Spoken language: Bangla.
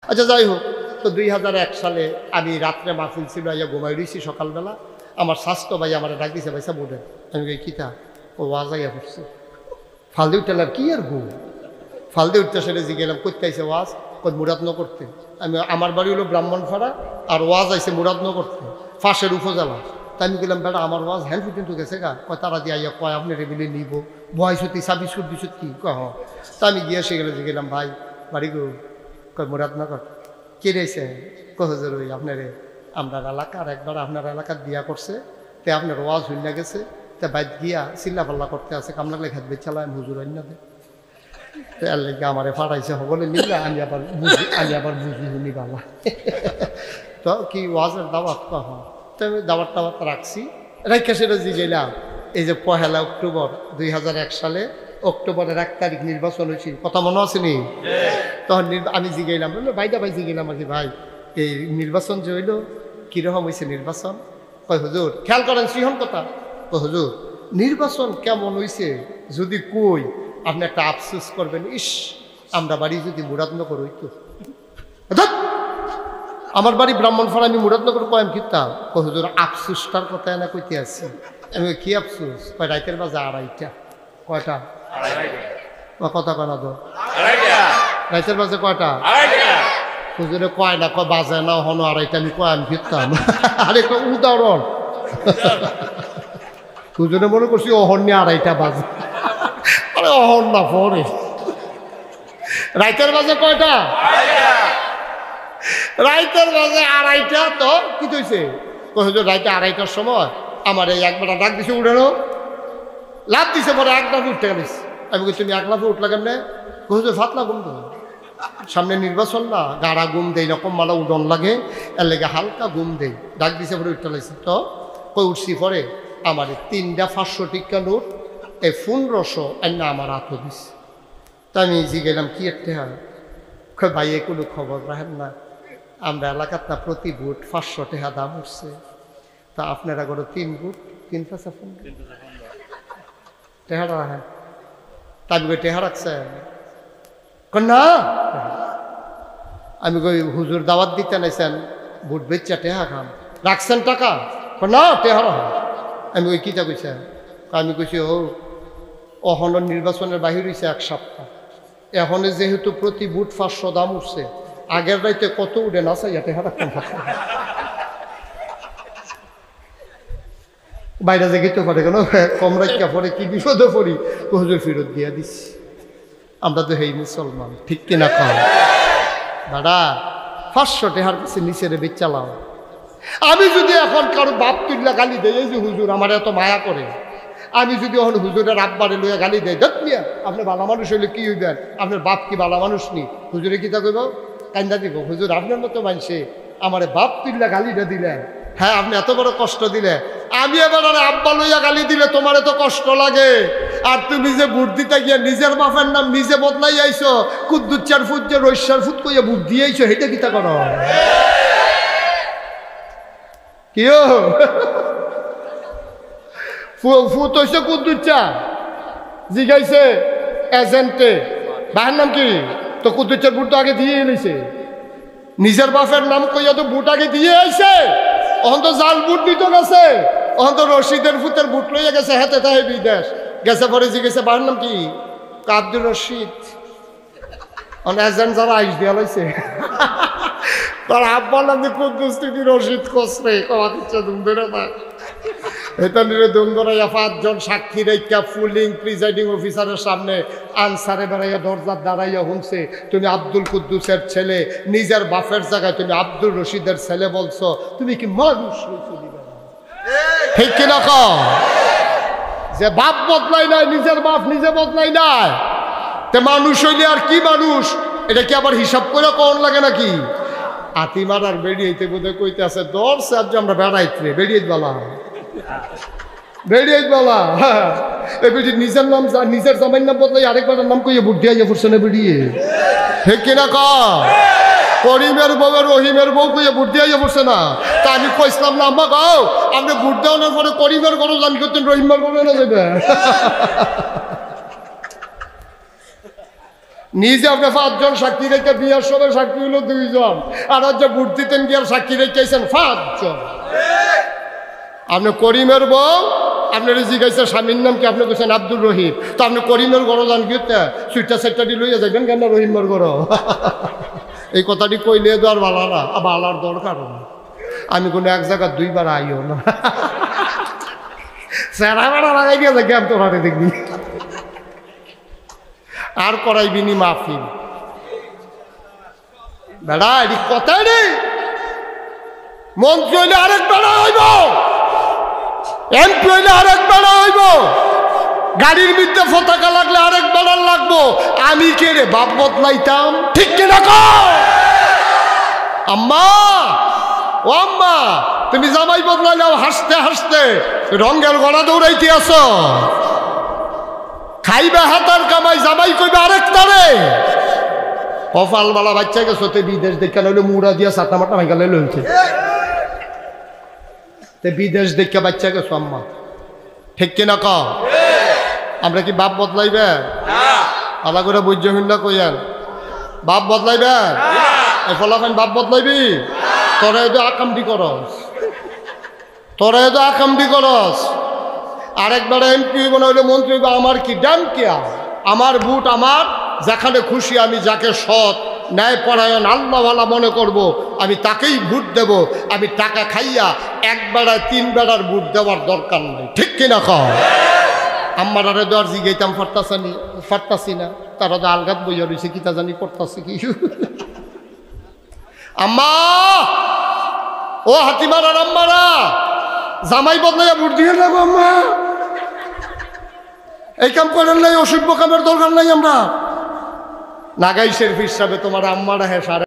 আচ্ছা যাই হোক, তো 2001 সালে আমি রাত্রে মাহফিল ছিল, আইয়া ঘুমাই রয়েছি। সকালবেলা আমার স্বাস্থ্য ভাই আমার ডাক দিছে, ভাইসা বোর্ডে। আমি কিতা ও ওয়াজ আইয়া পড়ছে। ফালদে উঠলাম, কি আর গো ফালদে উঠতে সেটা জিগেলাম করতে আইসে ওয়াজ, মুরাদনগর করতে। আমি আমার বাড়ি হলো ব্রাহ্মণপাড়া, আর ওয়াজ আইসে মুরাদনগর করতে, ফাঁসের উপজেলা। তাই আমি গেলাম, বেটা আমার ওয়াজ হ্যান্ড কিন্তু গেছে গা, কয় তারা দিয়ে আইয়া কয় আপনি রেবিলে নিব বয় সত্যি 26 কি কয়। তা আমি গিয়ে সেগুলো গেলাম, ভাই বাড়ি গো, কয় মুরাদনগর। কে রয়েছে? কহজের ওই আপনারে আপনার এলাকার একবার আপনার এলাকার বিয়া করছে, তে আপনার ওয়াজ হইনা গেছে, তা বাইক গিয়া চিল্লা পাল্লা করতে আছে, কামলা লেখা দেবে চালায় হুজুর অন্য দে। তো এর লেগে আমারে ফাটাইছে সকলে মিললে, আমি আবার বুঝি শুনি বাবা। তো কি ওয়াজের দাওয়াত কহ, তো আমি দাওয়াত রাখছি। রাইখা সেটা জিগেলাম, এই যে 1 অক্টোবর 2001 সালে অক্টোবরের 1 তারিখ নির্বাচন হয়েছিল, কথা মনে আছে নি? তখন আমি জিগেলাম, বললো ভাইদা ভাই জিগেলাম আর কি, ভাই এই নির্বাচন যে হইল কীরকম হয়েছে নির্বাচন? কয় হুজুর খেয়াল করেন সিহন কথা, কয় হুজুর নির্বাচন কেমন হয়েছে যদি কই আপনি একটা আফসোস করবেন, ইস আমরা বাড়ি যদি মুরাদনগর হইতো। আমার বাড়ি ব্রাহ্মণপাড়া, আমি মুরাদনগর কয়েম কিতাম। কয় হুজুর আফসোসটার কথা না কইতে আসছি। আমি কি আফসোস? কয় রাইতের বাজে 2:30। কয়টা? কথা কনা তো রাইতের বাজে কয়টা? হুজুরে কয় না, কয় বাজে না হনো 2:30। আমি কয় আমি ফিরতাম। আরে উদাহরণ, হুজুরে মনে করছি অহন নিয়ে 2:30 বাজে। আরে অহন না পরে রাইতের বাজে কয়টা? রাইতের বাজে 2:30। তো কি হয়েছে? হুজুর রাইতে 2:30টার সময় আমার এই একবার ডাক দিছে, উঠানো লাভ দিছে, পরে 1 লাফে উঠতে গেলিস। আমি বলছি তুমি 1 লাফে উঠলা কেমনে? হুজুর ফাতলা ঘুম তো, সামনে নির্বাচন না, গাড়া ঘুম দেই, রকম মালা উডন লাগে, এর লেগে হালকা ঘুম দেই। ডাক দিছে পরে উঠতে লাগছি। তো কই উঠছি, পরে আমার 3টা 500 টিকা নোট এই 1500 না আমার হাত দিস। তা আমি জিগেলাম কি একটা হয়? ভাই এ কোনো খবর রাখেন না, আমরা এলাকার না প্রতি বুট 500 টাকা দাম উঠছে, তা আপনারা করে 3 বুট 3 5 টেহারা রাখেন। তা আমি কই টেহা রাখছেন? না আমি কই হুজুর দাওয়াত দিতে নাইছেন, বুট বেচা টেহা খান, রাখছেন টাকা? না টেহা রাখেন। আমি কই কিতা কইছেন? আমি কইছি ও অহনের নির্বাচনের বাহির হয়েছে 1 সপ্তাহ, এখনে যেহেতু প্রতি বুট 500 দাম উঠছে, আগের রাইতে কত উঠে না চাই টেহা রাখতেন। বাইরে যে গেতে পারে কেন, কম রাখা পরে কি বিপদে পড়ি, হুজুর ফেরত দিয়া দিচ্ছি। আমরা তো হেই মুসলমান, ঠিক কিনা কম? দাদা 500 টাকার কাছে নিচে রে বেচালাম। আমি যদি এখন কারো বাপ তুল্লা গালি দেয়, এই যে হুজুর আমার এত মায়া করে, আমি যদি এখন হুজুরের আব্বারে লইয়া গালি দেয়, দেখ মিয়া আপনি ভালো মানুষ হইলে কি হইবেন, আপনার বাপ কি ভালো মানুষ নি? হুজুরে কি তা কইব? কান্দা দিব, হুজুর আপনার মতো মানুষে আমার বাপ তুল্লা গালিটা দিলেন, হ্যাঁ আপনি এত বড় কষ্ট দিলে, আমি এবার আব্বা লইয়া গালি দিলে তোমার এত কষ্ট লাগে, আর তুমি যে ভোট দিতে গিয়া নিজের বাপের নাম নিজে বদলাই আইছো, কুদ্দুচ্চার ফুট যে রৈশার ফুট কইয়া ভোট দিয়ে আইছো, হেটা কিতা করো? কিও ফুট হইছে কুদ্দুচ্চা, জিগাইছে এজেন্টে, বাহের নাম কি? তো কুদ্দুচ্চার ভোট তো আগে দিয়ে এলিছে, নিজের বাপের নাম কইয়া তো ভোট আগে দিয়ে আইছে, অহন তো জাল বুট দিতে গেছে, অহন তো রশিদের ফুটের বুট লইয়া গেছে, হেতে তাহে বিদেশ গেছে। পরে জিগেছে বাবার নাম কি? আব্দুর রশিদ। এজেন্ট যারা আইস দিয়া লাইছে, তার আব্বার নাম কুদ্দুস তুমি রশিদ কসরে কমা দিচ্ছে দুম ধরে না, এটা নিয়ে দুম ধরাইয়া 5 জন সাক্ষী রেখা ফুলিং প্রিজাইডিং অফিসারের সামনে আনসারে বেড়াইয়া দরজার দাঁড়াইয়া শুনছে তুমি আব্দুল কুদ্দুসের ছেলে, নিজের বাপের জায়গায় তুমি আব্দুর রশিদের ছেলে বলছো, তুমি কি মানুষ ঠিক কিনা কও? যে বাপ বদলাই নাই, নিজের বাপ নিজে বদলাই নাই, তে মানুষ হইলে আর কি মানুষ? এটা কি আবার হিসাব করে কোন লাগে নাকি? আতিমার আর বেরিয়েতে বোধ কইতে আছে দর্শে আজ আমরা বেড়াইতে বেরিয়ে বলা, বেরিয়ে বলা বেটি নিজের নাম নিজের জামাইর নাম বদলাই আরেকবার নাম কইয়ে বুদ্ধি আইয়া পড়ছে না বেরিয়ে, ঠিক কিনা ক? করিমের বউ রহিমের বউ কইয়া বুদ্ধি আইয়া পড়ছে না? তা আমি কইসলাম না আম্মা গাও আপনি বুট দেওয়ানোর পরে করিমের গরু জান করতেন, রহিমের গরু না যাবে নিজে আপনি 5 জন সাক্ষী রেখে বিয়ার সময় সাক্ষী হলো 2 জন, আর যে ভোট দিতেন গিয়ার সাক্ষী রেখেছেন 5 জন। আপনি করিমের বউ আপনার জিজ্ঞাসা স্বামীর নাম কি, আপনি বলছেন আব্দুর রহিম, তো আপনি করিমের গড় যান গিয়ে সুইটা সেটটা লইয়া যাবেন কেন রহিমের গড়? এই কথাটি কইলে তো আর ভালো না, ভালার দরকার না। আমি কোনো এক জায়গা 2 বার আইও না, সেরা বেড়া লাগাই দিয়ে যাই আমি তোমার দেখবি, আর করাইবিনি মাহফিল। বেড়া এটি কথাই নেই, মন্ত্রী হইলে আরেক বেড়া হইব, এমপি হইলে আরেক বেড়া হইব, গাড়ির মধ্যে পতাকা লাগলে আরেক বেড়ার লাগবো। আমি কে রে বাপ বদলাইতাম? ঠিক কিনা কও আম্মা? ও আম্মা, তুমি জামাই বদলাইলাও হাসতে হাসতে, রঙের গড়া দৌড়াইতে আছো। খাইবে হাতার কামাই, জামাই কইবে আরেক তারে। কপালওয়ালা বাচ্চা গেছো তে বিদেশ দেখে নইলে মুড়া দিয়া সাতা মাটা ভাই গেলে লইছে, তে বিদেশ দেখে বাচ্চা গেছো আম্মা। ঠিক কিনা কও? আমরা কি বাপ বদলাইবে? আলা করে বুঝ্য হিন্দা কইয়ান বাপ বদলাইবে? এই ফলাফান বাপ বদলাইবি? তোরা তো আকামটি করস, তোরা তো আকামটি করস। আরেকবার এমপি মনে হইলে মন্ত্রী, আমার কি ডান কিয়া, আমার বুট আমার, যেখানে খুশি আমি যাকে সৎ ন্যায় পরায়ণ আল্লাহওয়ালা মনে করব আমি তাকেই ভোট দেব। আমি টাকা খাইয়া 1 বেড়ায় 3 বেড়ার ভোট দেওয়ার দরকার নেই। ঠিক কিনা কও? আমার আরে দর জিগাইতাম ফারতাছি না, তারা তো আলগাত বইয়া রয়েছে কি তা জানি করতেছে কি। আম্মা, ও হাতিমারার আম্মারা, জামাই বদলাইয়া ভোট দিয়ে যাবো আম্মা। এই কাম করেন নাই, অসভ্য কামের দরকার নাই। আমরা নাগাই শেরফ হিসাবে তোমার আম্মারা হ্যাঁ